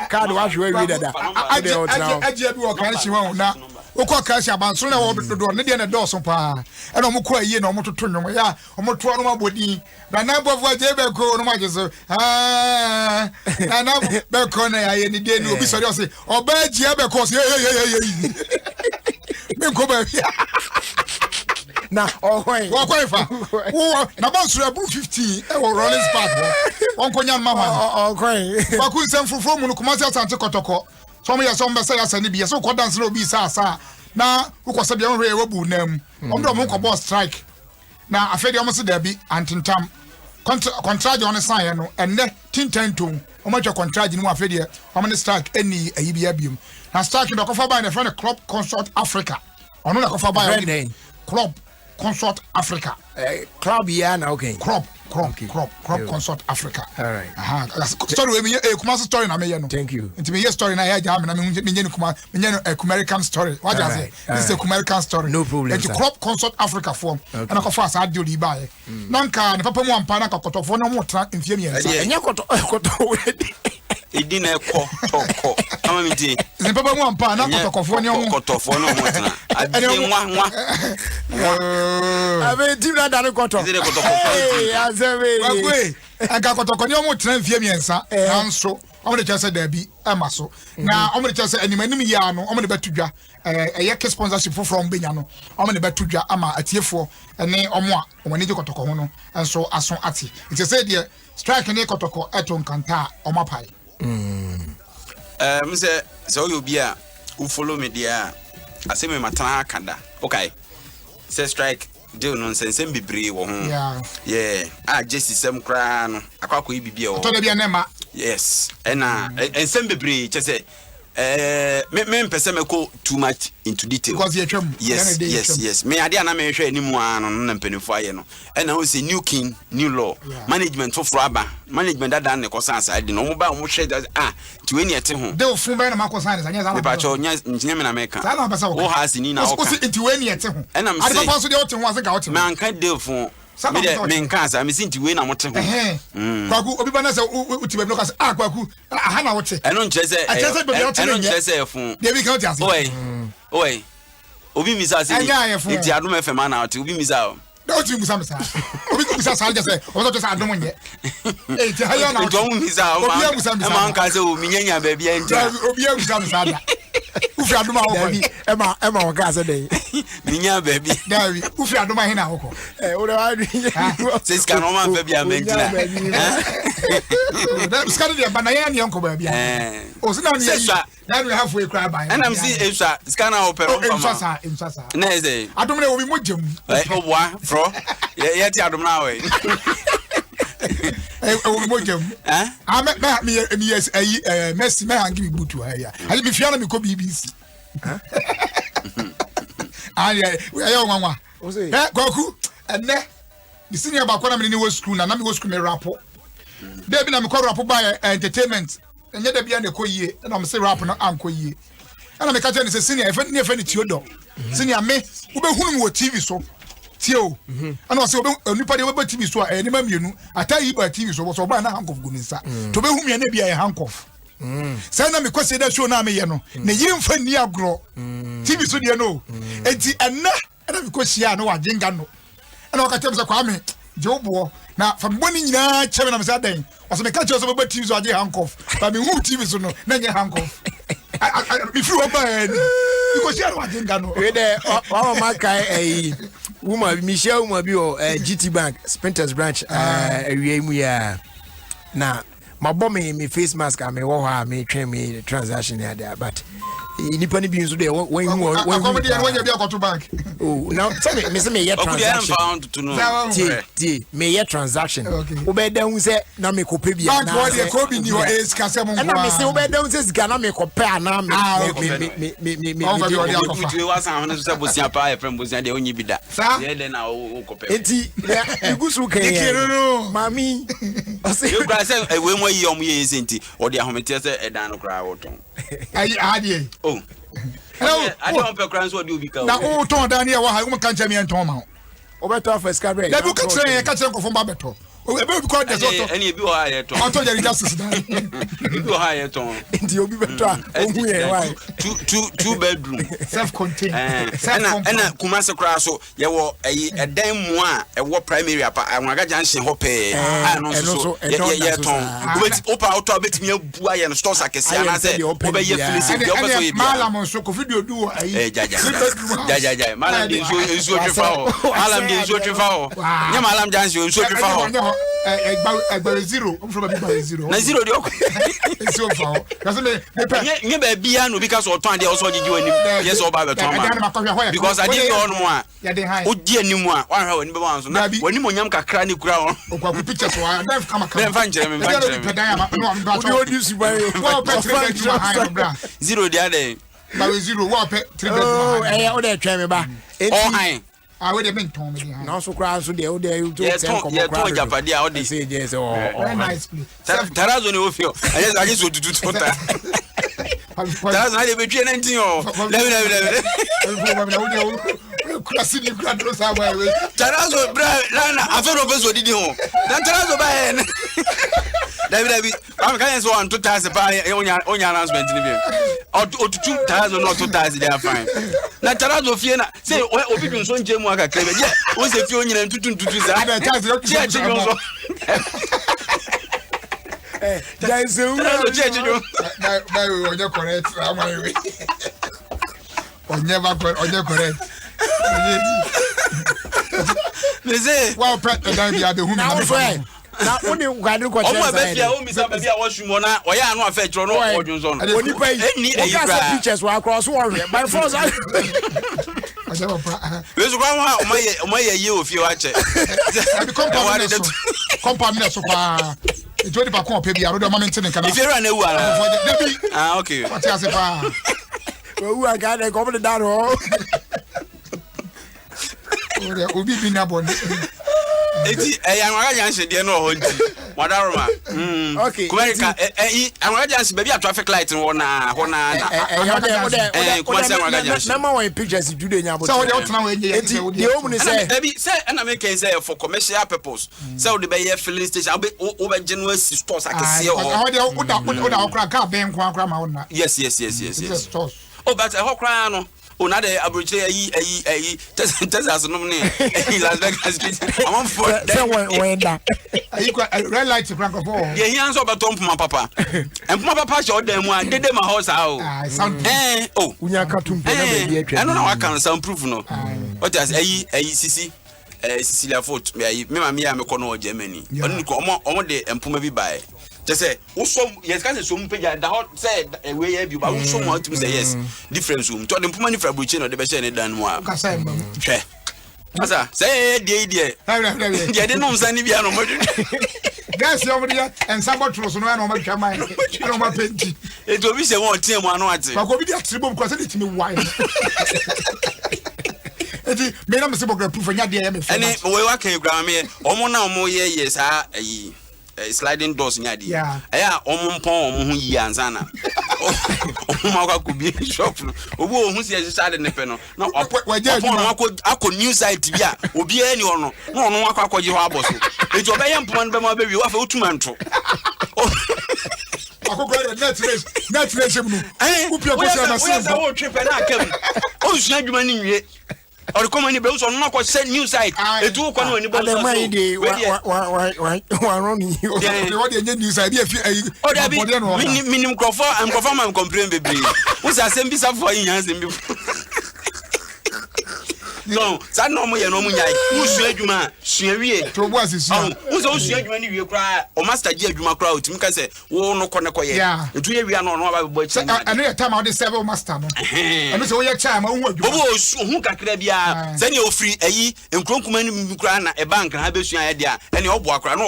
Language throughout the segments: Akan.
card wash we read that. Aje bi wo kan shi won na wokọ ka shi abanso na wo dodo ne de na dọọso pa e na mo ko aye na mo toto nwom ya mo to no mabodi na na bofu aje be ko no majeso na be ko na ya ye ni de ni obi sori o se oba aje be ko se me ko ba na ohoi wo ko ifa wo na bonso abu 50 e wo Rollins Park won ko nyam mama ohoi ba ku nsem fufuro mu no Kumasi Asante Kotoko so mo ya so mbesa ya sani bi so ko dance na obi sa na ukosa bia hwe wabu nam omdo mo ko boss strike na afedi omo se da bi antintam contract on sign no enne tintantum omo twa contract ni mo afedi omo ne strike eni ayi bia biom na strike do ko fa by na friend Club Consort Africa ono na ko fa by Club Consort Africa club ya na okay Club Consort Africa. All right. Story we Kumasi story na me ye no. Thank you. Nti me ye story na ya jam na me nye American story. What you say? This is a American story. No problem. Nti Club Consort Africa form. And I go fast adio di ba ye. Nanka ne papa mu ampa na kokotofo na mo tra mfie mi ensa. Enya koto we. Edina eko toko. Ama mi di. Ne papa mu ampa na kokotofo ne mo. Kokotofo no mo tra. Adi nwa. Abe tim na dare koto. Adi kokotofo. Wagwe anga kotoko ni omo tena mfie miensa nanso omo de chese da bi emaso na omo de chese animanim ya no omo de betudwa eye ke sponsorship from benya no omo de betudwa ama atiefo ene omo a omo ne kotoko ho no enso aso ati it say de strike ne kotoko eto nkanta omo pai mse so you be a who follow me there aseme matana akada okay say strike deal nonsense bebre wo ho yeah jesse sem kra no akwakọ ibibia wo to da bia nema yes ena ensem bebre che say me mpese me ko too much into detail because you twam yes me ade na me hwe animu ano na mpanifo aye no ena ho say new king new law management for aba management that ne ko sansa ade no mo ba mo hwe ti we ne ete ho de ofun ba na makosan anya za me pa cho nya me na meka za na ba sa wo ha sini na wo ka ti we ne ete ho ena me say ade papa so de o te ho ase ka o te man kan de ofun me nka sa me sinti we na mo te ho kwaku obi ba na say uti be no ka say kwaku aha na wo te eno nche say eno nche say efun de bi ka o te ase oi obi misa say iti adum FM na oti obi misa o do ti musa misa obi ko misa sa je say o so to say adum nye ti hayo na o misa o ma nka say o minyanya ba bia ntia obi musa da ufi adum a wo ema o ka say dey minya ba bi dawi ufi adum a hina wo ko o de wa say ska no man fa bia mentina da ska de ba na ya ne nko ba bia o sina ne yi na we have we cry by and I'm see efsa ska na o pero mama emsasa na eze adum ne obi mojam o boa fro ye ti adum na we obi mojam me yes Messi me hangi butu ya ali bi fiana me ko BBC ali ya nwanwa kwaku enne the senior ba kwa na me ni wo school na me wo school me rapo dey bi na me ko rapo by entertainment enye da bia na koyie na me say rap na ankoyie na me ka tell ni say senior efe ni Theodore senior me wo be hunu wo TV so tio ana say onipa de wo be TV so e ni ma mienu atayi ba TV so so ba na handcuff gu nsa to be hu me na bia e handcuff say na me kwese da show na me ye no na yimfa ni agro TV so de no enti enna na me kwese na wa jinga no na ka tell me say kwa me jobo na from boni nyina chebe na me say dan so me ka tell so be TV so aje handcuff ba me hu TV so no na nye handcuff me free over because you are jinga no we there o ma kai woman Michelle woman bi o GT Bank Sprinters branch area mu ya na mabọ me face mask am wo ha me twen me transaction there but nipa ni bi nso de when comedy when you be akoto bank oh now tell me say me transaction ti me transaction wo be da hu say na me ko pe bia na bank wo ko bi ni o skase mo na me say wo be da hu say sika na me ko pe ana me we was am say bosia pa e frem bosia de onyi bi da ye de na wo ko pe enti igusu kan mami o say you guys say we mo yi om ye senti o de ahomete say edan no kra wo ton ai adie oh I don't pe kran so de obi ka na o ton dan ne wa ha wo kan chami enton ma o beto for scabre da bu ka tren ka tren ko fo ba beto ebe bi ko de so to eni bi o haye to on to je justice dan bi o haye to nti obi beto a ohu ye why two bedroom self contained ena kumase kra so ye wo edan mu a e wo primary apa anwaga junction ho pe no so ye ton opa auto betimi abu aye no stores akese ana se obe ye filisi de obe so ye malam so ko video du ayi ja malam de so twifa ho malam de so twifa ho nya malam junction so twifa ho egba zero o from be zero na zero de so fa because me nye ba bia no because o ton de o so gigi wani yes o ba be ton ma because I did on mo a o di animu a wa hwa wani be wan so na wani mo nyam kakra ni kura o kwa ku picture so a def kama me fa nkyere o di si ba zero de ade ba zero wa pe 3 bedroom o de twa me ba enti we de menton me na so kra so de o de you to ten come kra japade a o de say yes o very nice place tarazo ni o fi o aje so tutu tota tarazo na de be twa 19 o le Krasini kradro sawa we tarazo bra na afero bezo didi ho na tarazo ba he David am kan so on 2000 pa onya announcement ni bi otutu tarazo no 2000 they are fine na tarazo fie na say obi dun so nje mu aka krebe je o se fie onyina ntutu za che che no so guys che che no na onye correct am we onye correct me say wow pet dan bi ade hu na oni kwadu ko o mo be bia o mi sa be bia wo sumo na o ya anu afa tro no o dwunso no oni pa ni e yi pictures wa cross war by force wezu kwa ma o maye ye ofie wa che compound na so pa e jodi pa ko pe bia ro do moment ne kana ifere na ewu ara okay what you say pa we aga de ko be da ro obi bi na bon eti anwaga janse de no ho nti wadaroma okay kumerika anwaga janse baby traffic light wo na kuma se anwaga janse na ma won pictures do de nya bo so we dey tena we nye eti de o mu say baby say na make say for commercial purpose say we dey filling station we be genuine stores akese o o dey oda okra ka ben kwa akra ma wona yes oh but hokra no ona de abroche ayi Texas no ne Las Vegas I'm on for when that ayi red light crank of all ye hian so beton puma papa empuma papa she odam mu a dede ma house a o unya katum pe na be atwa eno na wa kan some proof no what is ayi sisi Cecilia Fort me ma me ya me kono Germany oni ko omo de empuma bi bae just say also yes can say so mpega da hot say we ya bi ba so mo atum say yes difference to the mpuma ni fabriche no de be share ne dan mu a ka say mbam hwe asa say dey de no nsa ni bia no mo gas yo mo dia en sabotro so no na mo twa mai no ma penti e to bi se won tie mu anu ate ba ko bi dia tribo ko say dey timi wine eti me na me se bokra proof nya dia ya me fa ene we wa kan gra me omo na omo ye sa ayi sliding doors nya dia aya omo mpon omo hu yi anzana omo ma kwa kubi shop no obi ohun si e sade ne pe no na opo akọ new site bia obi ani ono na ono akọ akọji ho aboso eti obeye mpon no be ma be wi wa fa otumanto akoko net race mu upia ko se na se o tripe na akam o sua adwuma ni nwie or come any be so no ko send new site etu ko no ni bo so wa run you what dey new site be minim crofo ma complain bebre wo sa sem bi sa for yin yan sem bi no sa no mo ye no mo nyai wo sua adwuma sua wie to bo asesua wo so sua adwuma ni wie kra o master ji adwuma kra otimi ka se wo no ko ne ko ye etu ye wie no no ba bo chi anu ye time out serve master no anu so wo ye cha ma wo adwuma obo hu kakra bia se ne ofri ayi enkronkuma ni kra na e bank na be sua ye dia ene obo akra no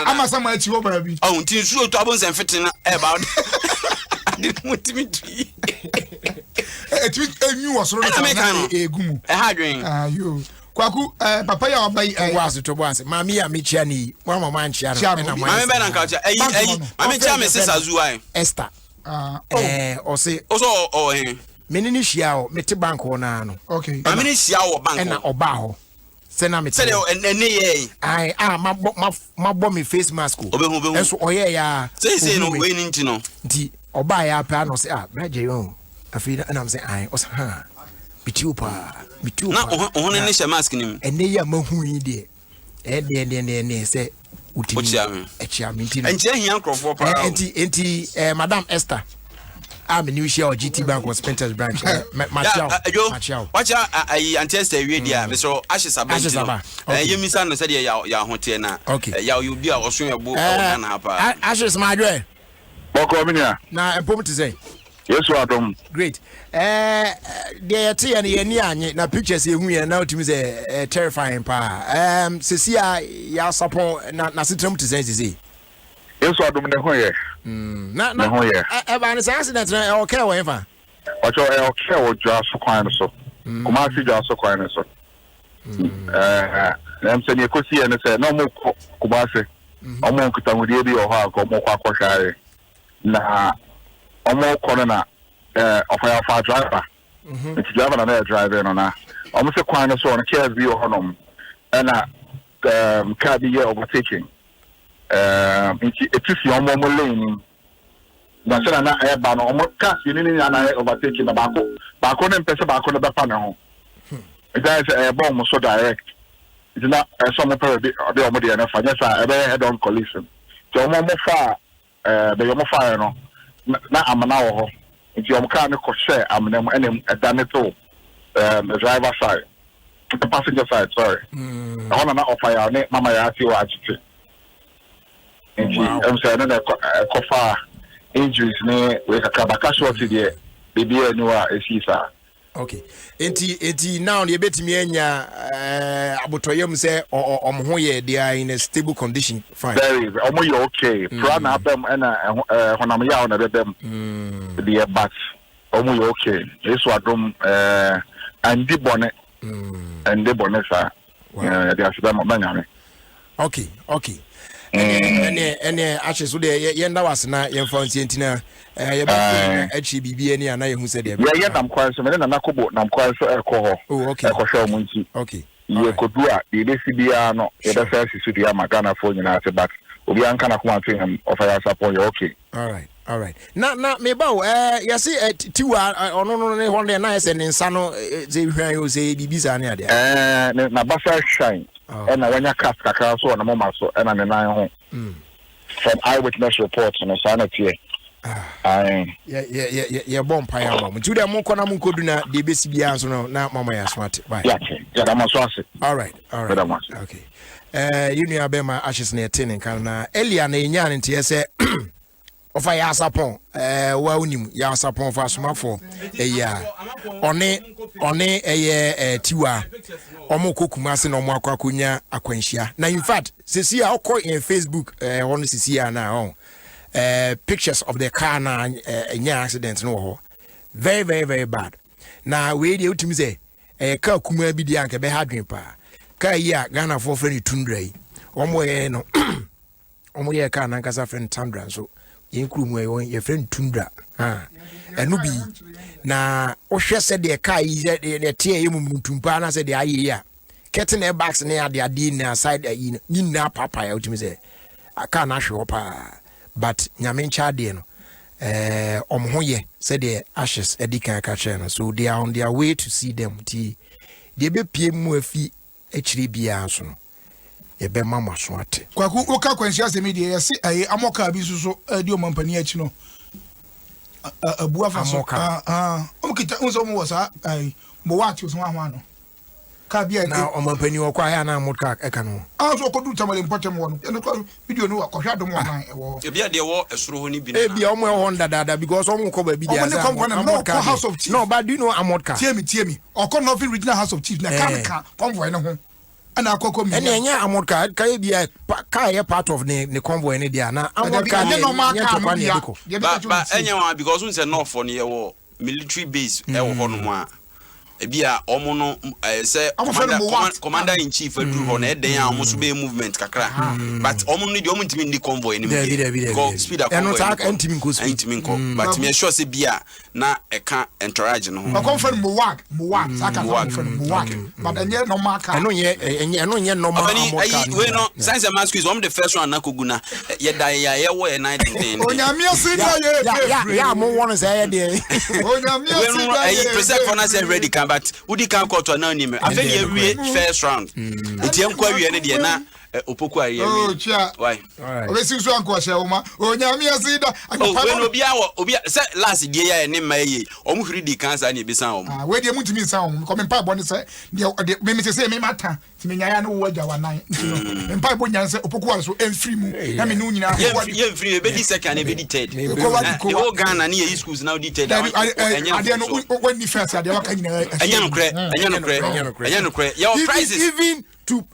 ama sama achi wo bara bi ntin su otu abon sen fitin na e ba de mutimi etwi enyu wo soro na egumu ha dwen yo kwaku papa ya obai wasu to boanse mami ya mechia ni mama manchia na mami be na culture mami chia me sisa zuai Esther o se o menini hia o mete bank ho na no okay mami ni hia o bank na oba ho Sena me. Say ye. My bomb face mask. Eso oye ya. Say no way into no. Di oba ya pa no say braje yo. Afi na am say osa ha. Bitiu pa. Na ohun ni she mask nim. Ene ya mahu yi de. Ne say Echia minti. Enche hian crofo pa. Enti Madam Esther. I'm a new share of GT Bank was Spenters branch. Machao. Watch out, I anteste we dia. Mr. Ashes Abba. You miss an said ya hotel na. Okay. Ya you be a swim a book and hapa. Ashes my way. Now a poem to say. Yes, Adam. Great. The tea and the na pictures here now to me say terrifying pa. Cecilia ya support na sitrum to say. Yes, Adam ne ho ye. Na eba ni accident na okay whatever. Ocho okay wo jwa so kwan so. Kuma si jwa so kwan so. Em se ni ko si ene se no mo kuma se. Omo nkuta ngudi bi o ha ko mo kwa kwahare. Na omo kono na ofaya fa driver. Nti driver na driver no na. Omo se kwan so on care bi o honom. Na car bi ye overtaking. It is your mom lane. That's na ba no omo cars ni na overtake na bako na mpese bako na bepa na ho. It is bomb so direct. It is not some per the omo dey na fa just head on collision. So omo mo fa the omo fa no na amana wo ho. Nti omo car no ko share amana mo enem edane to the driver side. The passenger side, sorry. Ona na offer ne mama ya ati o agite. I'm saying that cover injuries we can casualty there. Baby, okay. Enti now the betimi enya abotoyem say omhoye they are in a stable condition. Fine. Very. Omo okay. Plan up them and honam ya on them. The but omo okay. This one and the bonnet and the bonnet sir. They are them Okay. Ene ashes so de yenda wasna yemfa ntientina ye ba achi bibie ni ana yehu se de ye nam kwan so me na nakobo nam kwan so ekoho ekohwe omunti okay ye kodua de lesi bia no ye da sa sisu de amagana fo nyina ase back obi anka na kuma twem offer support you okay all right na me ba ye se tiwa ono no ne honde na ye se nsa no ze hwan yo se bibisa ne ade na basa shine and when you cast kakra so na mama so and na nan ho from eyewitness reports no sanity yeah bomb pie mom to dem ko na mun kodu na de besi bia so no na mama ya smart bye yeah da ma so ase all right okay you know abema ashes na etin kan na elia na enya ne tie se ofa ya sapon wa unim ya sapon fa somafo eya one eye tiwa omo kokuma se na omo akwakonya akwanhia na in fact sisi a okọ in Facebook one sisi a na pictures of the car na enya accident no ho very very very bad na we dey utimi say car kuma bi di anke be hadwen pa car yi a Ghana for friend Tundra yi omo ye no omo ye car na nkasa friend Tundra so yinkru mu ye friend Tundra enu bi na ohwe se de car yi de tie ye mumutumpa na se de aye ya ketting air bags na ade na side yi ni na papa ya utimi say aka na hwe pa but nyamencha de no omhoye said the ashes edikan ka no so they are on their way to see them ti de be pie mu afi echiri bia so no ye be mama so ate kwaku oka kwansia se media ye se amoka bi so di o mampani achi no abu afa so omkita unso mo wasa mo wati so ahwa no ka bia na omampani wo kwa ya na motka eka no so ko du tamale importem wo no video no akohwa dom wo nan wo e bia de wo esuro ho ni bi na bia omo Honda dada because omo ko ba bi dia za no House of Chiefs no but do you know Amodka tie me oko no fit regional House of Chiefs na ka convoy no ho ana akoko mi ene nya Amodka ka bia ka ye part of the convoy ne dia na Amodka ne no ma ka no bia ba enya wa because we say no for ne ye wo military base e wo ho no a ebia omo no say commander in chief adu ho na eden a omo so be movement kakra but omo no de omo ntimi ndi convoy ni me go speed up convoy ntimi nko but me sure say bia na eka entourage no ho convoy Muwak saka Muwak but enye normal car eno nye normal we no science and math quiz omo the first one na koguna ye da ye wo e night den onyame asida ye ya mo won say ye de onyame asida ye present for na say ready can but udi can court na ni me afeni ye wie first round enti en kwa wie ne de na opoku aye why obesi so anko hye woma onyame asida when obi say last day ya ne ma ye omo hwiri di cancer na ebisan omo we de mutimi san omo ko me pa bo ne say de me say me mata ti me nyaya no wo agya wanan me pa bo nyan say opoku ara so enfiri mu na me no nyina ye enfiri e be di second e be di third e wo Ghana na ye schools now di third ade no when first ade waka nyina anya no kre your prizes even to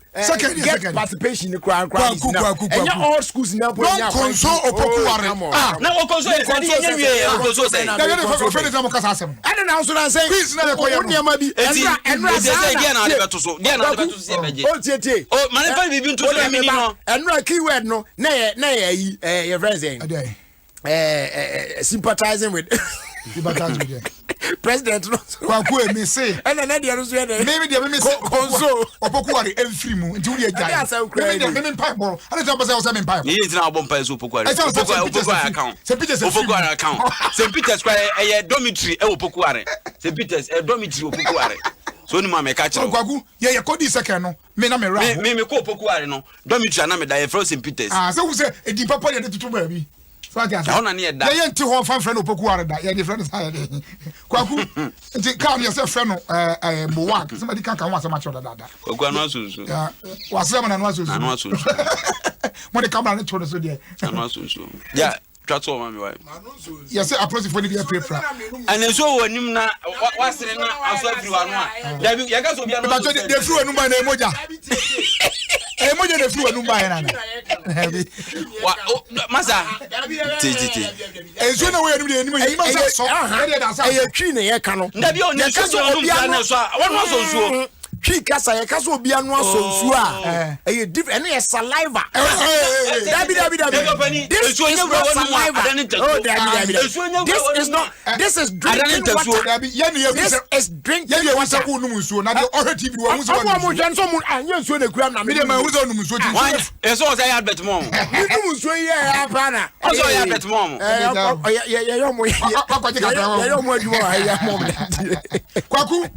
get participation in crowd and all schools now don't console opokuare na console say na friend them kasa asem and now so say quiz na ko ye ma bi enra say dia na de beto so say beje o tie o man fa bibi nto so mi ni no enra keyword no na ye your friends sympathizing with president no kwaku emi say and na dia no so ye me say console opokuare enfiri mu nti wuri agya me mpa ball and tell person say me mpa ni ntina obon pa so opokuare account opokuare account St Peter's Square e dormitory e opokuare St Peter's e dormitory opokuare so ni ma me ka kire kwaku ye kodi second no me na me ra me ko opokuare no dormitory na me da ye from St Peter's say who say e di papa ye tutu ba bi ya ona ni eda ye nti ho fan friend opokuare da ye di friend say kwaku nti ka me say friend no Muwak somebody can wa say match da kwaku anu asusu ya wasema na anu asusu mo de camera ne chodo so de anu asusu ya twato ma me wa ya say approach for the paper and so wonim na wasere na aso afiri wa no a da bi ya ga so bia no ba to de firi wanu ba na emoja emoja de firi wanu ba ya na wa masa titi enso na we anim de anim yi masa so e da sa e twi ne ye ka no da bi o ne so obi na so wonu so nsuo twi kasa ye kasa obi anu aso nsuo a e different e saliva dabi this is not saliva this is drinking water this is drinking water unum nsuo na de ohwe tv wa muso wa mo hwan so mo anya nsuo na kura na me de ma wuzo unum nsuo ti eso say advert mom unum nsuo ye apana eso ya advert mom ye mo adwuma ya mom kwaku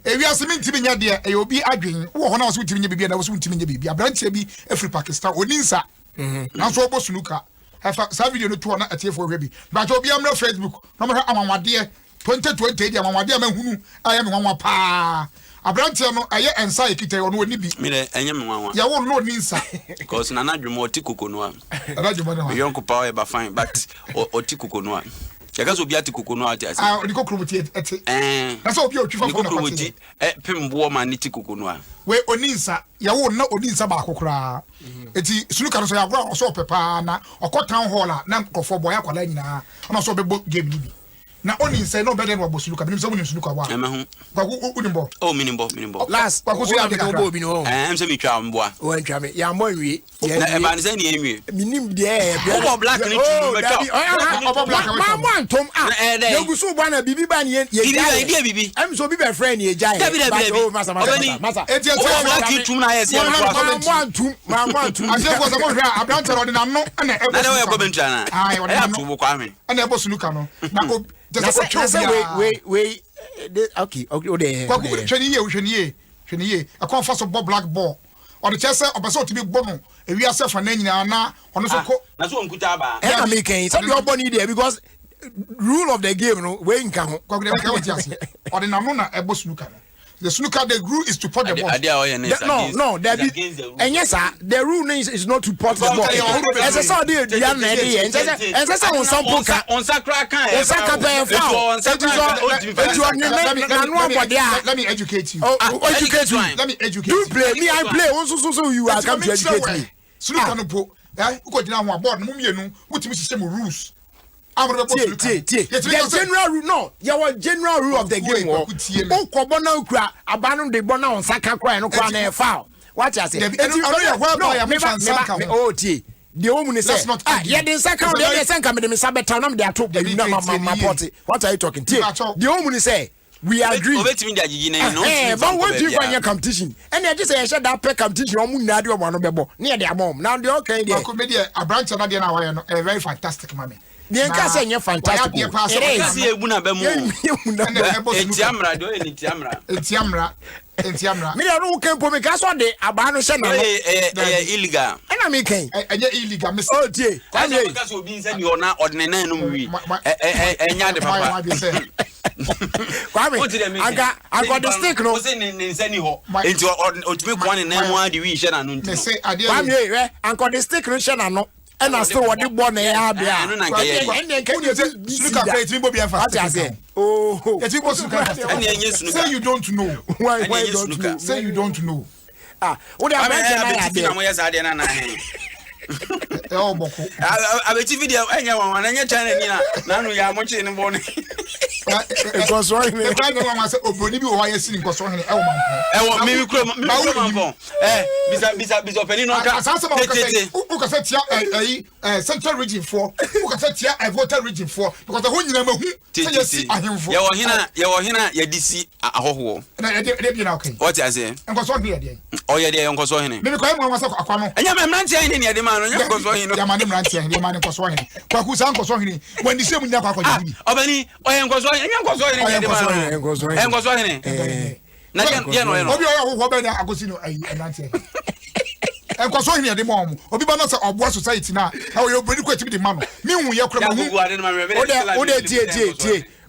ewi asemi ntimi nya de obi adwen wo ho na so ntimi nya bibia na wo so ntimi nya bibia branche bi afri Pakistan oninsa na so obo sunuka afa sa video no to na atiefo hwe bi ba obi amra Facebook na mo hwe amamwade 2020 dia amamwade ma hunu aye me nwanwa pa abranche no aye ensa ekite ono oni bi me de enye me nwanwa ya wo no oninsa because na nadwemo otikoko a nadwemo no yonko power ba fine but otikoko no a yakaso obi atikoko no ati ase odiko kromoti eti na so obi otwifa fo na kromoti pembo ma ni tikoko no a we oninsa ya wo na oninsa ba akokora eti sunuka no so ya gora so pepa na okotan hall na nkofo boy akwala nyina na so bebo game ni na oninsa no better no bosuluka binim so sunuka wa emahu kwaku unimbo oh minimbo last kwaku so ya de obo bi no em se mi twa mboa o ntwa me ya mo nwie na e ba ne se ni enwie minim de obo black ni tu me twa obo black ma mo antom ye gusu bwa na bibi ba ne ye bibi em so bibi friend ye jai masa eti obo black ni tu na ye se ma mo antum ase ko se mo hwa abrante ro de na no na e na we commentary na e atu bo kwa me na e bo sunuka no na we okay o de kwaku hwani ye akon fa so black ball o de chese obaso tibi gbo no ewi ase fa na nyina na ono so ko na so nkuta ba e na me kan so de obo ni there because rule of the game no we nka ho kwaku de ka wati ase o de na no na e bo sunuka no the snooker the rule is to pot the ball no there be and yes sir the rule is not to pot the ball as I saw the na dey and say on sample ka on sakra kan on sakra foul let me educate you you play me I play so you are come to educate me snooker no po uko jina ho board no mienu wutimi system rules The general rule, no, your general rule of the game. Oh, Kobona Ukra, Abano de Bona on Saka Cry and Kwana foul. What I say? Oh, the woman is not. Yeah, the second day, Sanka, the Sabatanam, they are talking. What are you talking? The woman say. We agree. But what do you find your competition? And I just say I said that per competition, I'm not doing one of the near their mom. Now they're okay. A branch of a very fantastic mommy. The Enka say you're fantastic. It's Yamra. Me are okay for me. That's what they abandon. Illegal. And I'm making illegal. Oh, dear. Because you've been saying you're not ordinary. I got the stick. No, into one and then one division. And say, I got the stick. No, and I still want to born a and then can you say, oh, say you don't know. Why don't you say you don't know? What I bet you video anyone and your channel now we are much in the morning. It was right. I said, oh, why is it was wrong? Oh, maybe Central Region 4, who can set a voter region 4 because the whole number what I say? And was one day. Oh, yeah, Uncle Sohini. Maybe I was a Aquano. And your man saying in the man, your man was one. Who's Uncle Sohini when the same with Napa? Obani, I am Gosoin, and Uncle Sohini, and Gosoin. Nothing, and Gosoin at the mom, or be not of what society now. How you're pretty quick to the man. Meanwhile, you're crying.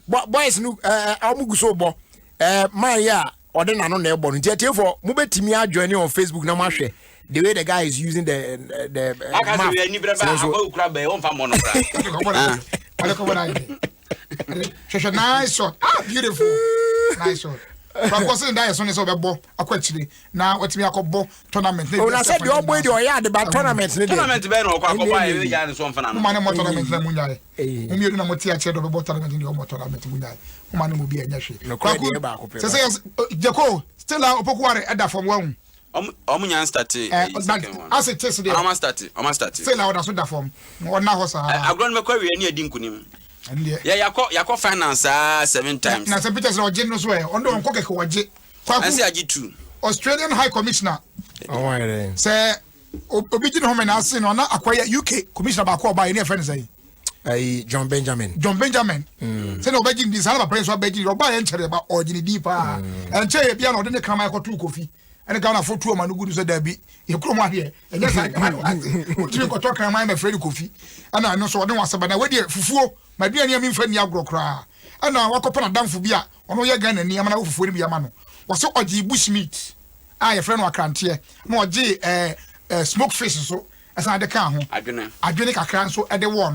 Boys, no, Amugusobo, Maya, or then I don't know, but for Mubetimia joining on Facebook, no matter. The way the guy is using the nice shot. Beautiful. Nice shot. But wasn't that as soon as over a question now? What's me a couple tournament? Oh, I said your boy, your yard about tournaments. Tournament, Ben, or Quack, some fun. Man, tournament, Munai. You know, what you said about tournament in your tournament, Munai. Man will be a yashi. No, says Jaco, still out of at that from one. Omunyan started. As it is today, I started. Say now that's what that form. Or now, I grown McQuarrie near Dinkunim. Yeah, you finance 7 times. Now, St. Peter's or generous way. On the Coca I say I get 2. Australian High Commissioner. Oh, say, Obidin Home and Asin or not acquire UK Commissioner Bako by any friends. John Benjamin. Say no begging this other place or begging or buy entry about ordinary deeper. And say, Piano didn't come out 2 coffee. And I can't afford 2 man who said there be you come out here. And yes, I got talking. I'm afraid of coffee. And I know so I don't want somebody. Where for my dear near me friend Yagro cry. And now walk upon a damn for beer. On your gun and Yamana for me a man. Was so odd bush meat. I a friend or can't hear. More G smoke fish so as I the car. I drink a can so at the one.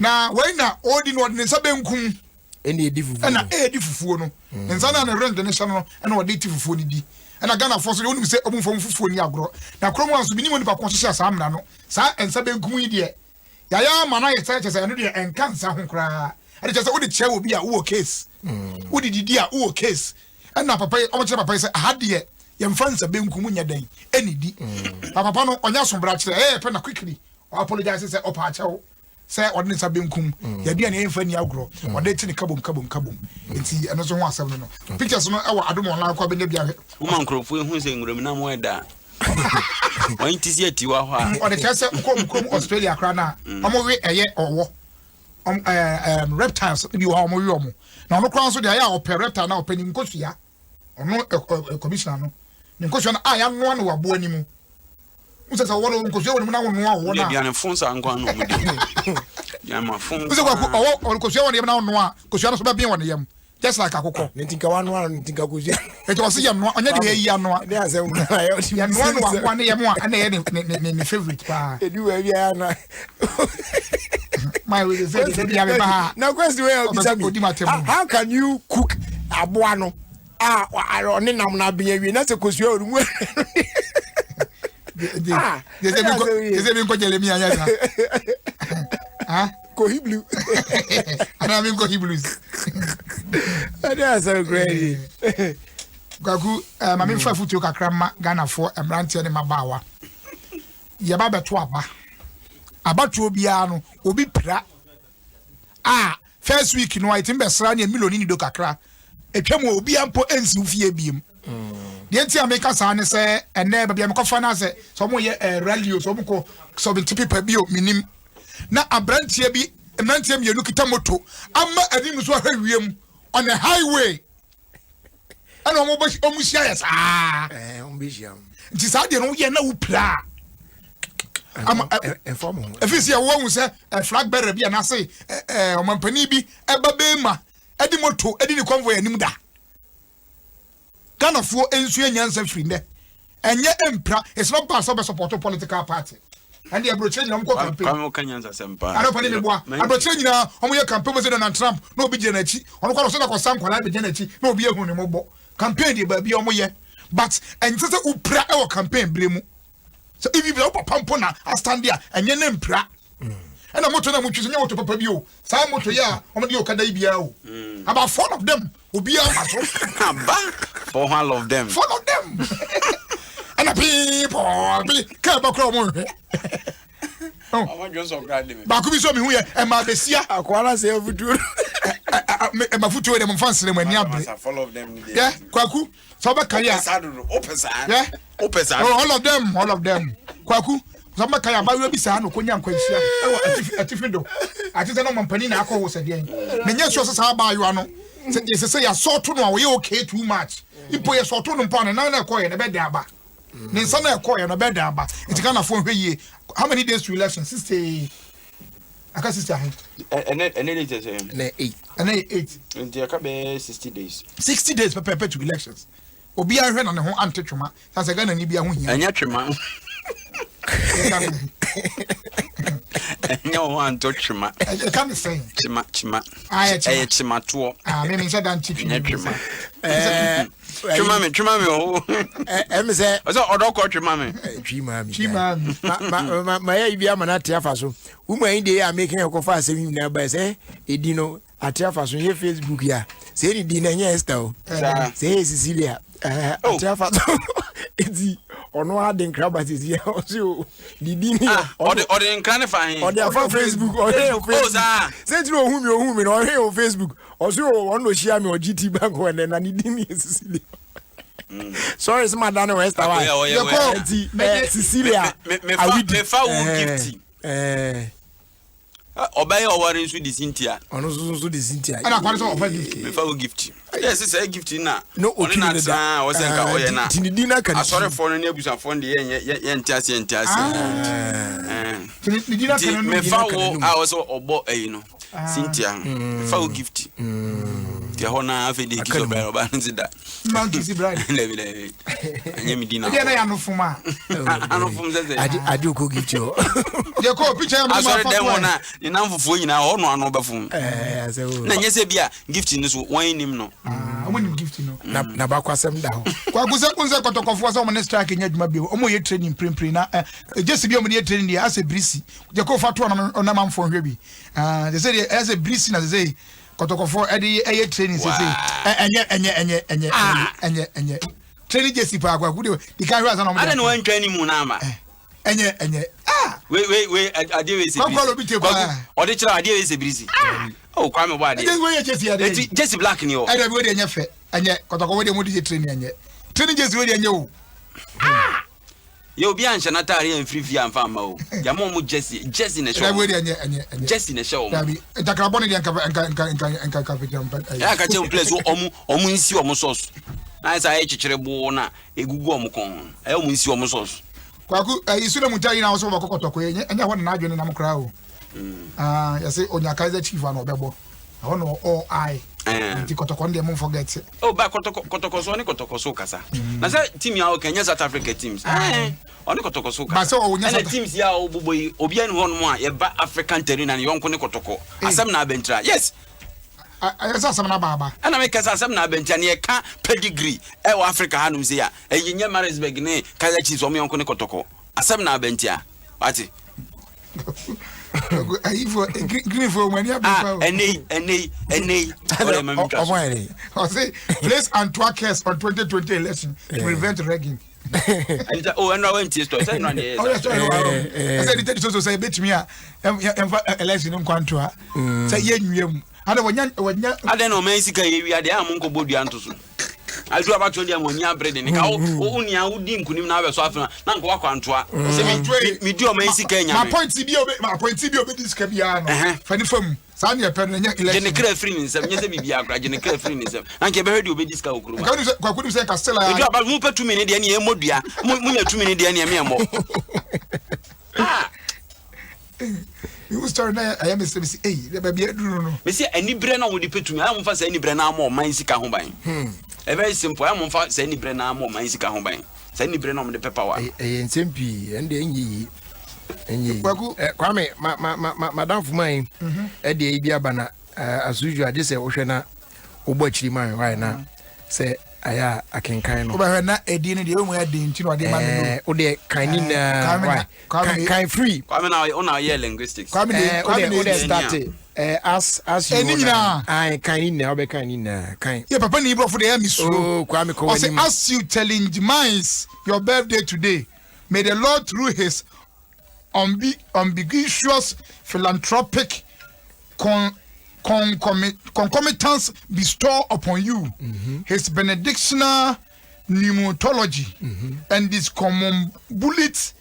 Now, when now all the ordinance of them come any different and a different and son and a rent the national and what they for the. And I got a force only say open from food agro. Now, Chrome wants to be one of conscious Samano, Sa and Sabin Kuidia. Yaya, Mana, such as I know and cancer who cry. And just what the chair will be a war case. What did you dear war case? And now, Papa, almost Papa said, I had yet. Young friends have been Kumunia day. Any D. Papa Pano on Yason Branch, penna quickly. Or apologizes at Opacho. Say, ordinance have been cum. You be an infant agro. Or they take a kaboom. And see, and also one 7. Pictures no, I don't want to be woman crop who's saying, remember that. When it is yet you are or the cancer come Australia crana. I'm away a year or reptiles you are more. Now, no cross with the eye or per reptile now penning Cosia or no commissioner. Because I am one who are born him. Who says I want to go now? One phones are going on. My phone. Or because you want because you are not being one of them. Just like a cocoa. Think one, think I could. It was a young one, there's a one and the favorite bar. My now, question how can you cook a buano? I don't know, I'm not being not a question. Kohiblu. And I'm in Kohiblu. That's so great. Gagu, my main five foot Kakram, Ghana for a branch and Mabawa. Yababa Twaba. About to Biano, Obi Pra. First week in White in Besrani and Miloni do Kakra. A Chamo Obi Ampo and Sufia Beam. The entire maker son say, and never be a cofana say, some way a rally or some co, so the typical bio minim. Now a branch here be a man tell you look at Tamoto. I'm a dim on the highway. And almost yes, this idea no yen no pla. I'm informal. If you see a woman say a flag bearer be an assay, Mampanibi, a babema, Edimoto, Edini convoy and Nimda. Kind of four ensuing Yansen Frinde. And yet, Emperor is not part of a support of political party. And the approaching campaign. I don't approaching now, on your campaign President Trump, no be Genetti, on the course of some Genetti, no be a Hunimobo. Campaign be on my but and just a upra our campaign blame. So if you be up a pampona, I stand there and your name pra. And I'm not going to know to Papa Bio. Some motor ya, on the Okadabiao. About 4 of them will be our 4 of them. 4 of them. And a people care about Chrome. Oh, I want you so glad. Bakubi so me here, and my Bessia, Aquala say over to my foot to them fancy when you follow them. Yeah, Kwaku, Sabakaya, yeah, Opus, all of them. Kwaku, Sabakaya, Babisano, Kunyan Quensia, a different. I didn't know Mampanina was again. Many sources are by you. They say I saw to know you okay too much. You put a sort of upon another coin in a bed there. Then some coin in a bed there, but it's kind of for ye. How many days to election? 60. I can't see. And 8. And 8. And there can be 60 days. 60 days for perpetual elections. Obi a hwe na ne ho antwetwema. Sasa Ghana ni bia ho hia. Anya twema. Anya ho antwetwema. I can't say. Chima. Aye chima to. Me me say dan chichi. Anya twema. Twema me ho. Em say. Oso odoko twema me. Twema. Ma ya bia manate afa so. Umu ayi dey a making a coffee asem na ba say edino ate afa so ye Facebook ya. Say ni di na nya Esther o. Say Cecilia. Ate afa so. Edi ono aden krabati ya o so di ni. Ode nkran fa. Ode afa Facebook. Say ti ohun mi na o he o Facebook. O so on no share me o GT bank o na ni di ni Cecilia. Sorry, it's my Dana West. Cecilia. Me fa gift. Obey or warren with the Cynthia. On also the Cynthia. And I want to gift. Me fa gift. Yes, it's a gift na. No, was in dinner can. Sorry for any abuse of phone the entiasi. Me fa I was obo Cynthia. Me fa gift. The honor of the kiss of Banzida. Monkey bride. Anyamidina. I know from I do go gift you. You call picture of them in for you now, or no buffoon. Yes, gift in this wine him no. I wouldn't gift you. Nabakwa sem down. Kwakuza kotoko for one strike in Yadmabi, omo training prina. Just to be on the training as a breezy. The call for on a man for Ruby. They say as a breezy as they say. Kotoko for Eddie training say and training Jesse Park the guy was on. I don't know training Munama. Wait, I do is or the child idea is a breezy. Oh, come about it. Jesse Black in you. I don't know any and yet Kotoko would training yet. Training just ready and you. You'll be answer Natari and free and farmer. Yamomu Jesse in a show. Jesse in a show. The carbonic and I can tell place almost your musos. As I ate Cherebona, a Gugomcon. I almost your musos. You should have mutai now over Kotoko, and I want an argument in Amcrow. You say on your Kaiser chief and Obebo. I don't know all I. The Kotokonde won't forget it. Oh, back Kotoko Casa. Now, team Yao Kenya South Africa teams. Only Kotoko. But so, teams Yao Buboy, Obian one more, a African terrain and young Koneko. Asamna Bentra. Yes. I saw some Baba. And I make us some Nabentania can't pedigree. Africa Hanumzia, a Yinya Marisbeg, Kazachi, Omion Koneko. Asamna Bentia. What's it? Green for when you have place Antoine Kess on 2020 election to prevent ragging. Oh, and I went to store. I said, it also say, bet me, election in Quantua. Say, yeah, I don't know, Mexico, we are the Amonco Bodiantus. I do about 20 ammonia bread in the only I would deem could never soften. Not walk on to me do a Mexico. My point CBO, this Cabiano, Fanny from Sanya Penn, General Freeman, some years ago, General Freeman, and can heard you be discovered. I couldn't say Castella, but move 2 minutes any modia, 2 minutes any more. You start now. I am Mr. Hey, there may be a drone. Monsieur, any Brenner would put to me. I won't face any Brenner more, my sick home buying. A very simple. I won't face any Brenner more, my sick home buying. Send the Brenner on the pepper. And Simpy and then ye. Kwame, Madame for mine, Eddie Biabana, as usual, I just say Oceana, Obochi, my right now. Say, I can kind of. But not a dinner, the only idea to the man. Oh, they kind free. I mean, on our year linguistics. Come started. As you know, I kind now be kind in kind. Yeah, Papa Nibro for the emis. Oh, Kwame, as you telling Demise your birthday today, may the Lord through his ambiguous philanthropic concomitants bestow upon you his benedictional pneumatology and discombobulate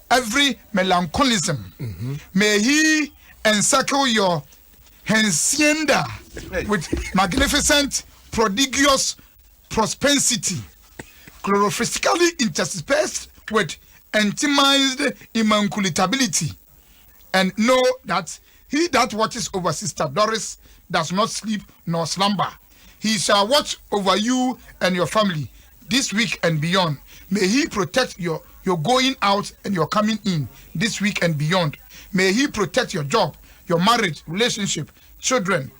every melancholism. May he encircle your hacienda with magnificent, prodigious prosperity, chlorophyllically interspersed with entimized immaculatability, and know that he that watches over Sister Doris does not sleep nor slumber. He shall watch over you and your family this week and beyond. May he protect your going out and your coming in this week and beyond. May he protect your job, your marriage, relationship, children,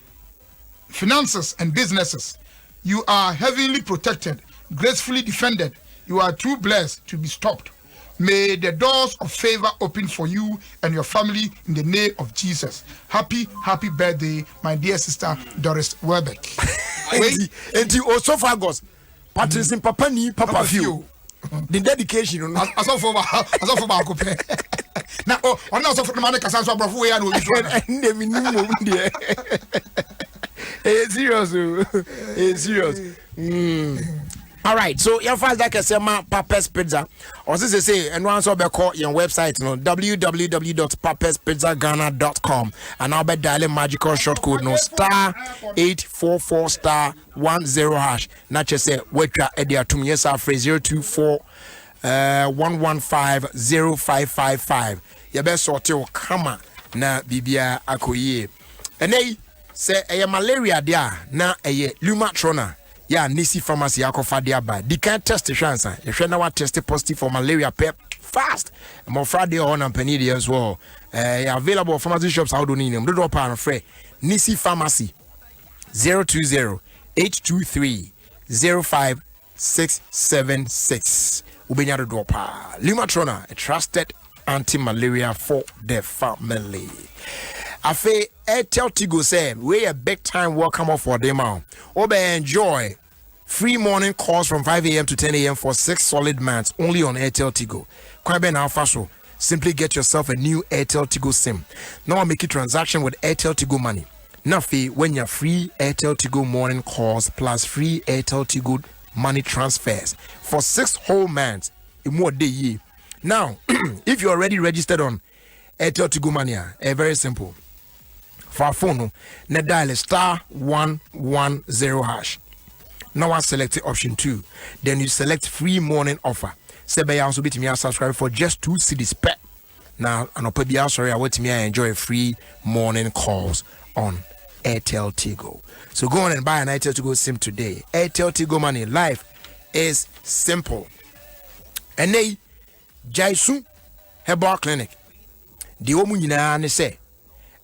finances, and businesses. You are heavenly protected, gracefully defended. You are too blessed to be stopped. May the doors of favor open for you and your family in the name of Jesus. Happy birthday, my dear sister Doris Welbeck. And you also Fagos, Patrice Papa ni Papa Few. The dedication, as of for Bacope. Now, on also for the man, Casas of Bravo, and the minimum. It's serious. All right, so your first like I say, Papa's Pizza, or this say, and once I'll be call your website, www.papaspizzaghana.com, and I'll be dialing magical short code star 844 star 10 hash. Not just say, wait, Eddie, to me, yes, I'll phrase 024 115 0555. You best sort your kama na bibia akoye. And they say, a malaria there, na a Lumatrona. Yeah, Nisi Pharmacy Akofa Diaba. They can't test the chance. If you know test positive for malaria pep fast. More Friday on and penny as well. Available pharmacy shops out on them. Do drop on free. Nisi Pharmacy 020-823-05676. Ubenya do drop. Lumatrona, a trusted anti-malaria for the family. Afe Airtel Tigo say we a big time welcome off for them out. Obe enjoy free morning calls from 5 a.m. to 10 a.m. for 6 solid months only on Airtel Tigo. Kwabe now faso. Simply get yourself a new Airtel Tigo SIM. Now make a transaction with Airtel Tigo money. Nafi when you're free Airtel Tigo morning calls plus free Airtel Tigo money transfers for 6 whole months in more day. Now, if you're already registered on Airtel Tigo money, very simple. For phone, na dial star 110 hash. Now I select option 2. Then you select free morning offer. Say also be to me subscribe for just 2 cedis per. Now I want me enjoy free morning calls on Airtel Tigo. So go on and buy an Airtel Tigo SIM today. Airtel Tigo money. Life is simple. And they Jaisu Herbal Clinic. The omunyina ne say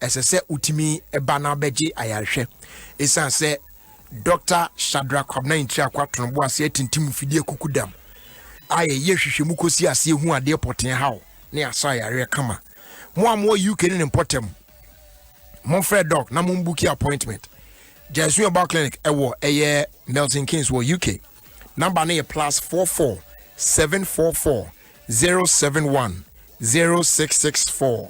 SSE utimi ebana beji ayarhwe esan se Dr. Shadrack Kwabna Intri Akwatron bo ase tintim fidie kukudam aye ye hwehwe mu kosi ase hu ade poten hawo ne aso ayare kama mo UK in important mo Fred Doc na mo book appointment Jaisu Herbal Clinic ewo eye Milton Keynes wo UK number na +44 744 071 0664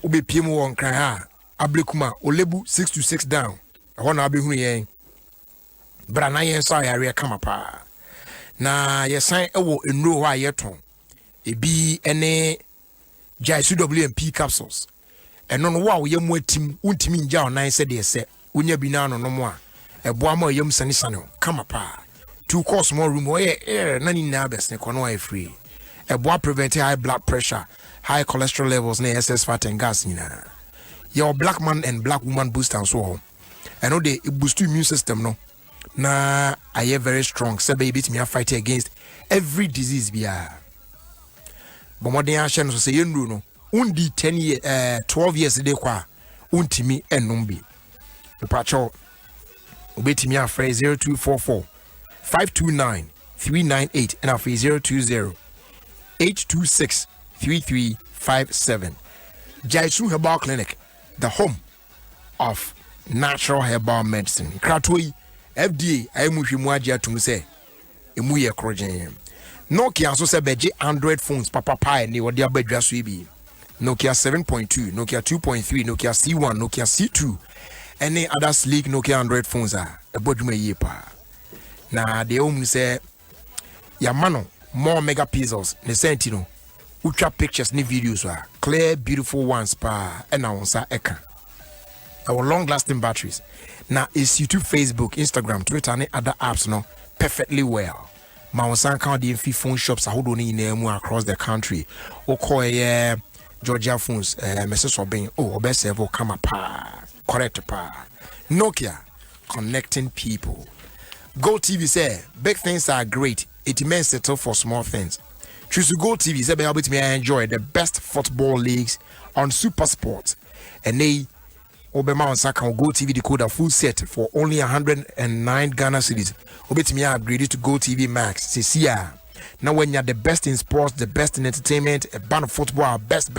ube PM won kran ha ablekuma olebu 626 down ho na abehunu yen bra na yen so ayare kama pa na yesan ewo enuro ho ayeton ebi ene Jaisu WMP capsules eno no wa wo yemu atim untimi nja onan se de se unya bi na no no mo a ebo ama yem sane sane kama pa 2 course more room oye na ni na best ne kono ay free ebo prevent high blood pressure high cholesterol levels na excess fat and gas nyina your black man and black woman booster and so on and no they boost immune system no na aye very strong say baby it me fight against every disease bia but modern action so say you no undi 10 years 12 years de kwa untimi enum bi pacho obetimi afre 0244 529 398 and afre 020 826 3357 Jaisu Herbal Clinic, the home of natural herbal medicine. Kratoi FDA aymuhwimu agya tum say emu ye krogen. Nokia so say beje Android phones papa pie ni wode abadwa so bi. Nokia 7.2, Nokia 2.3, Nokia C1, Nokia C2, any other sleek Nokia Android phones are abodwuma ye pa. Na de say yamano more megapixels ne sentino ultra pictures ni videos are clear beautiful ones pa and now eka our long lasting batteries now is YouTube, Facebook, Instagram, Twitter and other apps no perfectly well ma onsa kan the phone shops ahodo ni nyina across the country o call Georgia phones message obin obese evo kama pa correct pa Nokia connecting people. Go TV say big things are great. It may settle for small things. Choose to Go TV say be able to enjoy the best football leagues on Super Sport. And they Obama on Saka Go TV decoder full set for only 109 Ghana cedis. Obetimi upgraded to Go TV Max. Sisia. Now when you're the best in sports, the best in entertainment, a band of football, best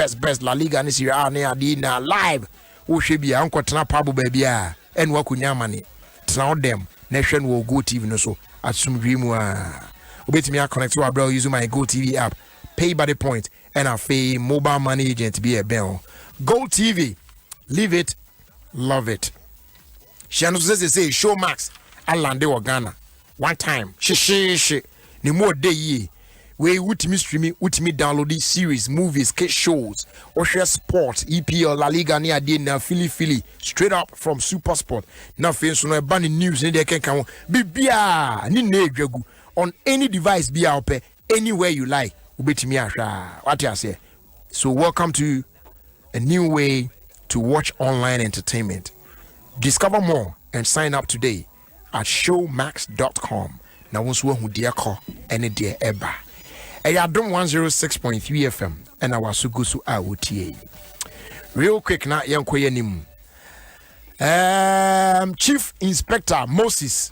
La Liga and Serie A na live. O shebi anko tena pabo baby a. En wa kunyamani. Tena them. Nation will Go TV no so. Asumdwi mu a. Obetimi connect to our brother using my Go TV app. Pay by the point and a fee mobile money agent be a bell. Go TV. Live it. Love it. Shano says they say Showmax. Alande wa Ghana. One time. She. Ni more day ye. We ultimate streaming, ultimate download these series, movies, case shows, or share sports, EPL, La Liga, ni adi na Philly, straight up from Super Sport. Now, fans no bunny news in there can come. Bibia ni nejegu on any device be out anywhere you like. Ubetimi asha. What you say? So welcome to a new way to watch online entertainment. Discover more and sign up today at showmax.com. Now once we hu dear call any dear eba. Ayadom 106.3 FM and our Sugusu AOTA. Real quick na yankoye nimu. Chief Inspector Moses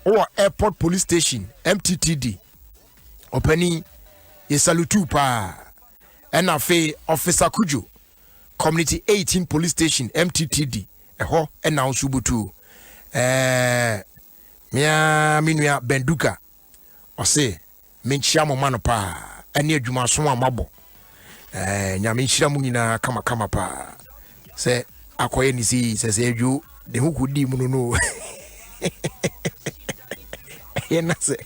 or Airport Police Station MTTD. Openi yesalutu pa. And afe Officer Kujo Community 18 Police Station MTTD. Eho ena usubutu. Minua Benduka ose menchia mo mano pa ene adwuma so amabo nyame nhyira mu nyina kama pa se akoye ni si se adwu de hukudi mu no yena se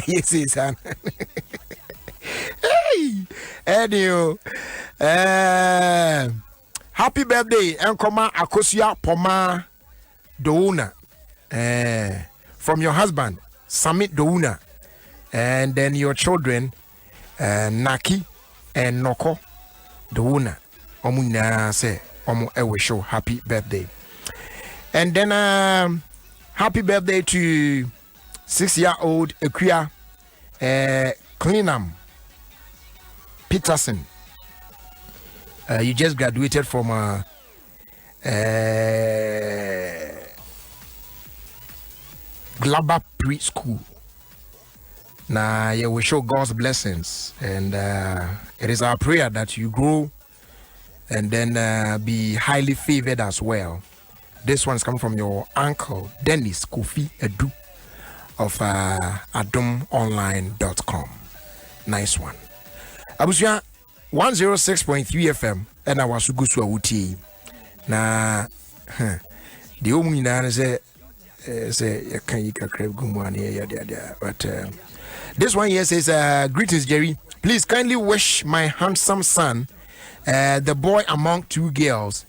yesi san hey edio happy birthday enkoma akosua poma Douna from your husband Samit Douna and then your children Naki and Noko Douna Omuna say Omo Ewe show happy birthday. And then happy birthday to 6-year-old Ekuya Cleanham Peterson. You just graduated from Glaba Preschool. Now, you will show God's blessings, and it is our prayer that you grow and then be highly favored as well. This one's coming from your uncle, Dennis Kofi Edu of adomonline.com. Nice one. Abusia 106.3 FM, and I was good to a wuti. Na, the Omina say, can you crave Gumani? But this one here says, greetings, Jerry. Please kindly wish my handsome son, the boy among two girls,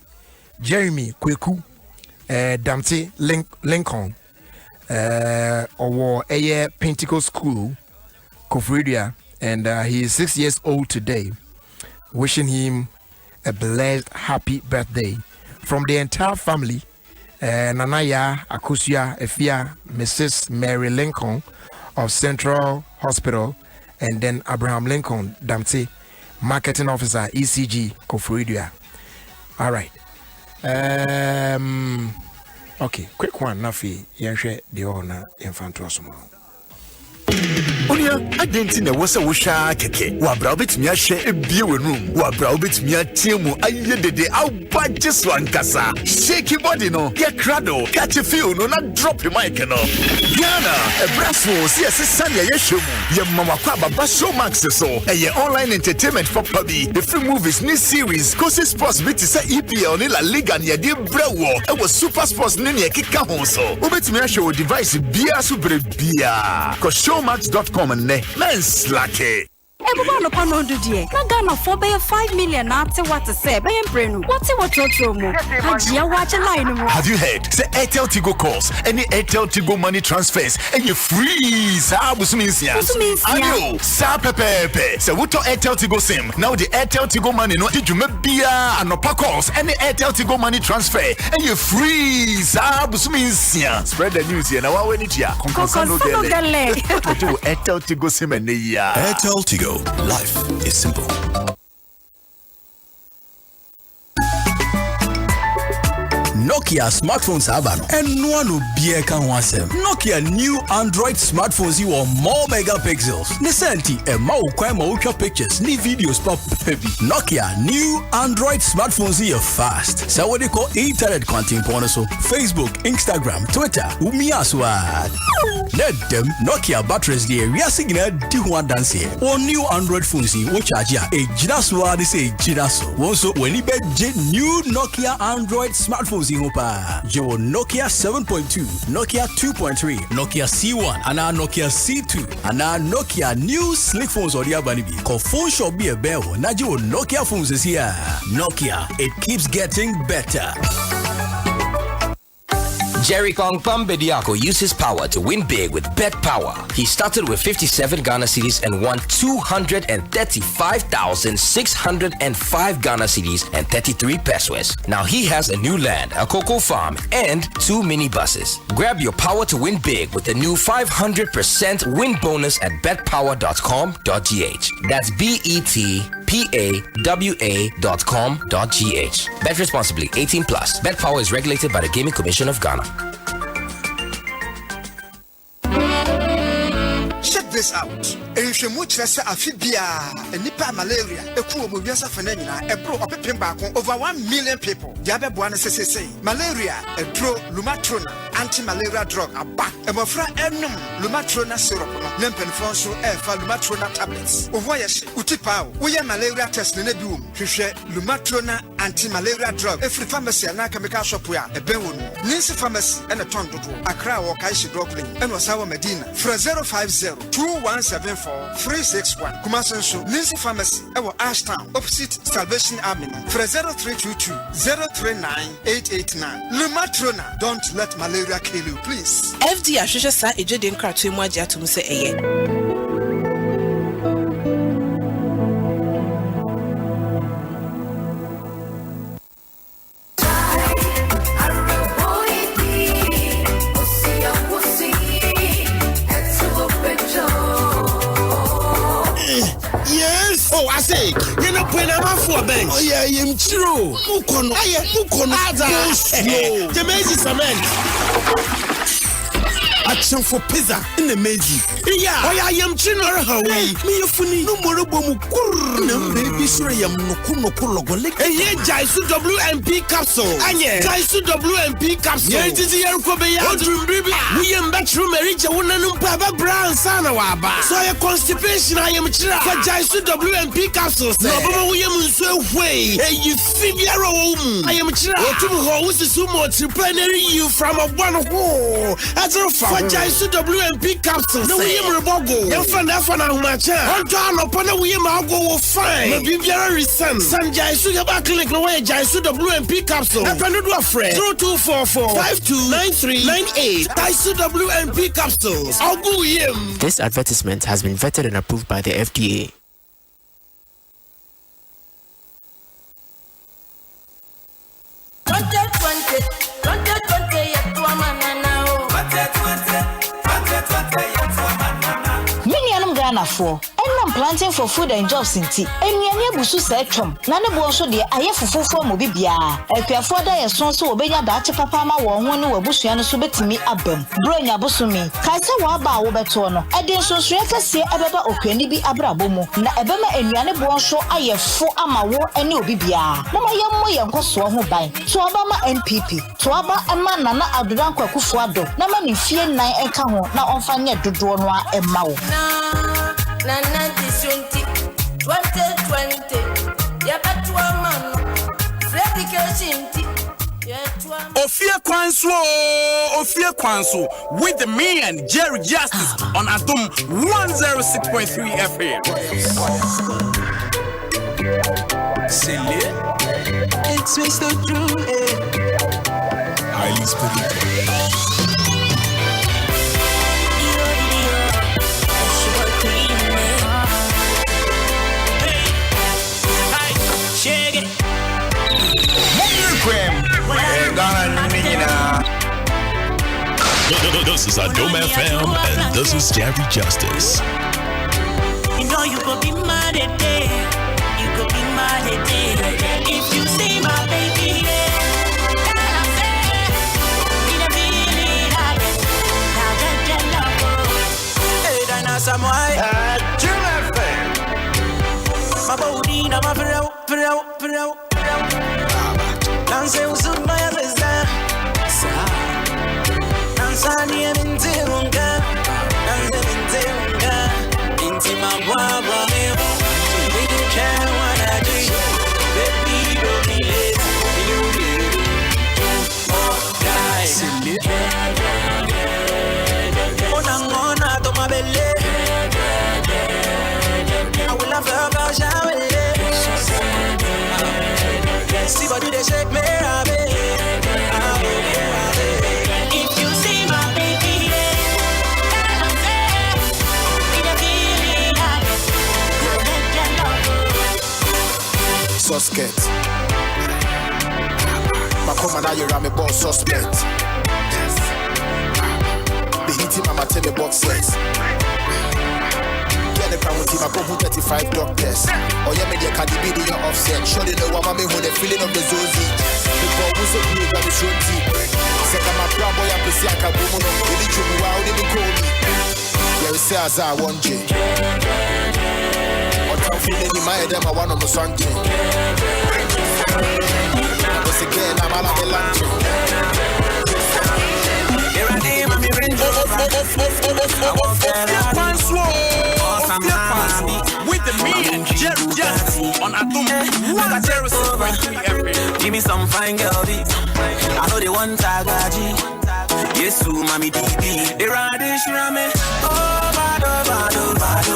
Jeremy Kweku, Dante Lincoln, or a Pentecost School, Kofridia, and he is 6 years old today. Wishing him a blessed, happy birthday from the entire family. Nanaya Akusia Efia, Mrs. Mary Lincoln of Central Hospital, and then Abraham Lincoln Damte, Marketing Officer, ECG, Kofridia. All right. Okay, quick one. Nafi, Yanshe, the owner, Infantosumo. Onia, identity na wasa wusha keke. Wabra obetimi ahye ebie wenum. Wabra obetimi atiemu ayedede awbaje swankasa. Shake your body no. Get cradle, catch a feel no na drop the mic no. Ghana, a brasso, see a Sunday yeshum. Ye mama kwa baba show max so. Eye online entertainment for puppy. The free movies new series, Kosi Sports biti sa EPL ni La Liga ni ade brewo. E was Super Sports ni ne kika ho so. Obetimi ahye o device bia so brebia. Ko showmax.com and men's lucky. Everyone upon on the day. Na Ghana for bay 5 million after what to say. Bay brenu. What's what mo? Hajia watch a line mo. Have you heard? Say Airtel Tigo calls. Any Airtel Tigo money transfers and you freeze. Busumisia. Ayo. Sa pepe. Say what to Airtel Tigo sim. Now the Airtel Tigo money no did you bia and no calls. Any Airtel Tigo money transfer and you freeze. Busumisia. Spread the news here. Now when it ya. Concern dele. Airtel Tigo sim and ya. Airtel Tigo. Life is simple. Nokia smartphones have and no one will be a can once Nokia new Android smartphones you are more megapixels. Nissanti a mau ultra pictures, ni videos pop baby. Nokia new Android smartphones you fast. So what they call internet content so Facebook, Instagram, Twitter, Umiaswa. Let them Nokia batteries there. We are singing a D1 dance here. Or new Android phones which charge a Jinaswa they say Jinaso. Also when you bet new Nokia Android smartphones Joe Nokia 7.2, Nokia 2.3, Nokia C1, and our Nokia C2, and our Nokia new slick phones or the Abanibi. Call phone shop be a bell. Najo Nokia phones is here. Nokia, it keeps getting better. Jerry Kong Pambediako used his power to win big with Bet Power. He started with 57 Ghana cedis and won 235,605 Ghana cedis and 33 pesos. Now he has a new land, a cocoa farm, and 2 minibuses. Grab your power to win big with the new 500% win bonus at betpower.com.gh. That's betpawa.com.gh. Bet responsibly, 18 plus. Bet Power is regulated by the Gaming Commission of Ghana. Check this out. Enhwemu kyerɛ afibia enipa malaria eku omo wiasa fenanyina ebro opepem baako over 1 million people. Diabeboa ne sesese. Malaria edro Lumatrona anti-malaria drug aba. Emofra enum Lumatrona syrup no. Nempenfo nso efa Lumatrona tablets. Ovoyehye utipa wo ye malaria test ne bi wom. Hwehwɛ Lumatrona anti-malaria drug every pharmacy na chemical shop ya ebenwo no. Ninsi pharmacy ene ton dodo. Accra wo kai shi drug lane. Eno sawo Medina. Fra 050 2174 361. Kumasenso Ninsi Pharmacy ewo Ashtown opposite Salvation Army. For 0322 039 889. Lumatrona, don't let malaria kill you, please. FD Ashusha sa ejede nkratu emu agye atum se eye. Oh, I say, you know, when I'm for bank. Oh, yeah, I'm true. Mukono, the Mazy cement. action for pizza in the meji. Yeah, I am Chinara Hawaii. Me funny no more bomu. No baby sure yam no kuno kulogole. Hey, Jaisu WMP capsule. Anye, Jaisu WMP capsule. Yeah, it is here Kobeya. We am bedroom Merija Wunanum Baba Brown Sana Waba. So I constipation I am Chira. For Jaisu WMP capsules. No, we am so way. Hey, you Fibiaro. I am Chira. What to host is sumo to plenary you from a one hole. As a for Jaisu WMP capsules. No, we am Rebogo. Your friend Afana Humacha. On time upon a we am Algo fine. The Bibiara son. San Jaisu Yaba clinic away Jaisu WMP capsule. Happened to a friend. 0244 529398. Jaisu WMP capsules. I'll go him. This advertisement has been vetted and approved by the FDA. I'm planting for food and jobs in tea. And we are able to set from none of us. The I have full form of Bibia. A pair for the son so obey your batch papa one who bush and subet me up them. Bring a busumi. Kaisa waba obetono. I didn't so straight say Ababa Okeni be Abrabomo. Na Ebema and Yana Bon show I have 4 ama war and no Bibia. Mama Yamoy and Coswa who buy. To Abama NPP. To Abba and man Nana Abduranko Kufuado. Naman in fear 9 and come now on Fanya to Dronwa and Mao. Nana 2020 Yabatwaman Freddy Kashinti Ofia Kwanso with me and Jerry Justice on Atom 106.3 FM. It's Mr. Drew. Highly spiritual. This is Adom FM and this is Jerry Justice. You know you could be mad at day. You could be mad at day. If you see my baby here, gotta say, in a feeling happy. Now get love. Hey, Dana Samoy. Adom FM. My body, now my friend. Dance with my sister. Sani mintiunga, nanze mintiunga, intima bwabwa mewo, wiche wanaji, baby don't be late, you die. Ona to my belly, I will have a shower. See body they shake me, suspect. My commander, you're a boss suspect. They hit him, I'm a tell the boxes. Get the crown with him, I go put 35 doctors. Or yeah, media can be the offset. Surely know what I'm with the feeling of the Zozi. The ball was so good that it's short tea. Second, my brown boy, I'm busy, I can't go on. Really true, wow, they be cold. Yeah, we say as I want you. I'm feeling in my head, I'm one of the Sunday. Once again, I'm all of the lunch. Here I am, I'm here with the me and Jerry Justice on Atom 106.3 FM. Give me some fine girl, I know they want Tagaji. Yes, to mommy DB. They radish rame. Oh, bado, bado, bado.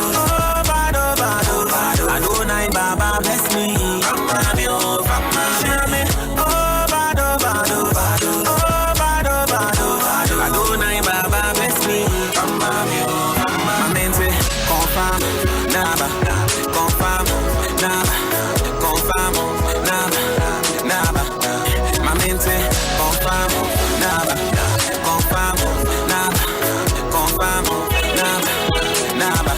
I don't know, Baba bless me. From mommy, oh, from mommy. Oh, bado, bado, bado. Oh, bado, bado, bado. I don't know, Baba bless me. From mommy, oh, from mommy. My men say, confirm, naba, confirm, naba, confirm, naba, naba. My men say, confirm, naba, confirm, naba, confirm, naba, naba.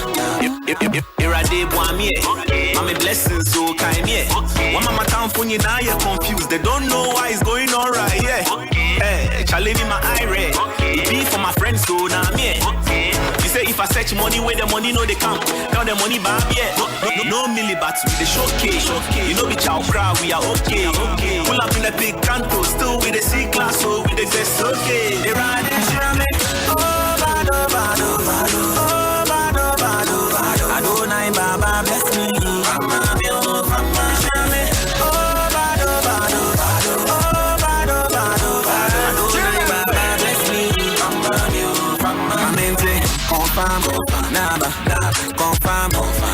Mommy blessings so kind, yeah. One mama town phone you now you're confused. They don't know why it's going on right, yeah. Hey, challenge in my eye red. It be for my friends So now me, you say if I search money where the money no they come, now the money bad yeah. No milli but with the showcase. You know we chow crowd, we are okay. Pull up in a big canto, still with the C class, so with the zest okay. They ride and shame me. Oh bado bado bado. Oh bado bado bado. I don't know Baba bless me. Mama me oh mama shame me. Oh bado bado bado. Oh bado bado bado. I don't know Baba bless me. Mama me oh mama. My name say confirm, naba, confirm,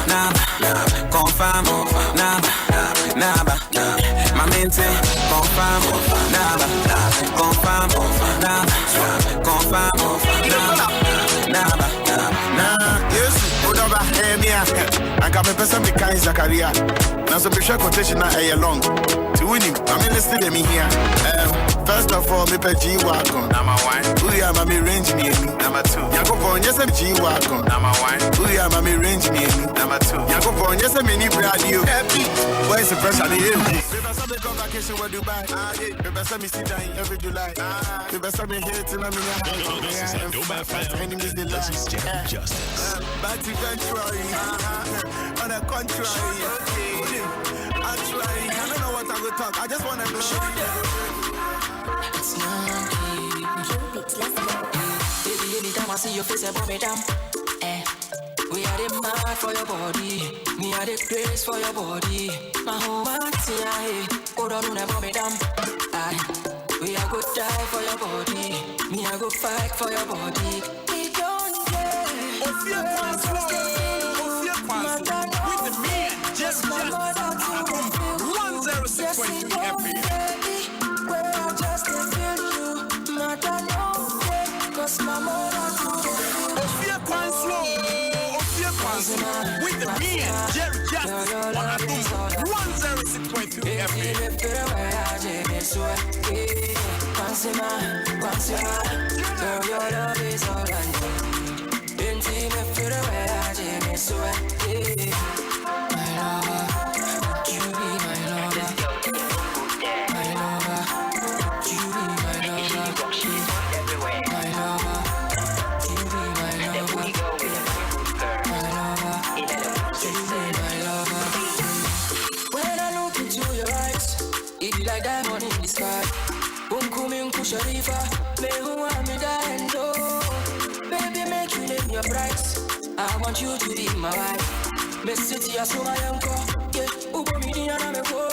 naba, confirm, naba. My name say confirm, naba, confirm, confirm, naba. Yes, Udaba, Emia, and come a person behind Zakaria. Now, so be sure quotation not a long. To win him, I'm listening to me here. First of all, me pe G-Wagon. Number one. We are my range me. Number two. Yakupon, yes, I'm G-Wagon. Number one. We are my range me. Number two. Yakupon, yes, I'm mini radio. Happy. Where's the pressure? People say me come vacation with Dubai. People say me sit down every July. People say me here till I'm in This is Adoma FM. This is Jerry Justice. But eventually, on the contrary, actually, I don't know what I will talk. I just want to know. It's baby, anytime I see your face, I put me down. We are the mad for your body. Me are the grace for your body. My whole heart, yeah, hold on, never me down. We are good die for your body. Me are good fight for your body. We don't care. With the man, just 106.3 FM. Where I just feel you, mother no day, 'cause my mother with the man, Jerry Justice on Adoma 106.3 FM. Girl, your love is all I need. Intimate, feel the way I jam it so my lover, you be my lover. My lover, you be my lover. My lover, you be my lover. My lover, you be my lover. When I look into your eyes, it be like diamond in the sky. Sharifa, me who want me dying though. Baby, make you name your price. I want you to be my wife. Me city as my uncle, yeah. Ubo me di na me go.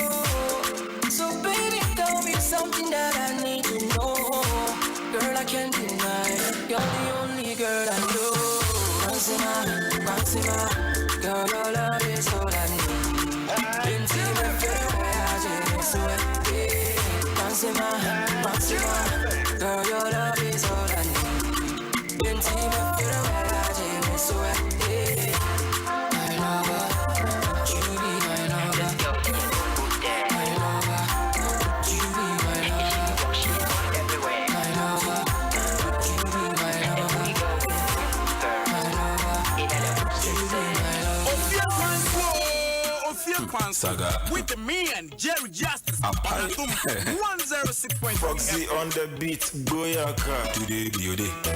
So baby, tell me something that I need to know. Girl, I can't deny, you're the only girl I know. Maxima, girl, your love is all I need. Intimate, I just swear. Maxima, girl, your love is all I need. Intimate, I just swear. My lover, you be my lover. My lover, you be my lover. My lover, you be my lover. My lover, you be my lover. Saga. With the man, Jerry Justice on Adoma 106.3 Foxy on the beat, Goyaka. Today,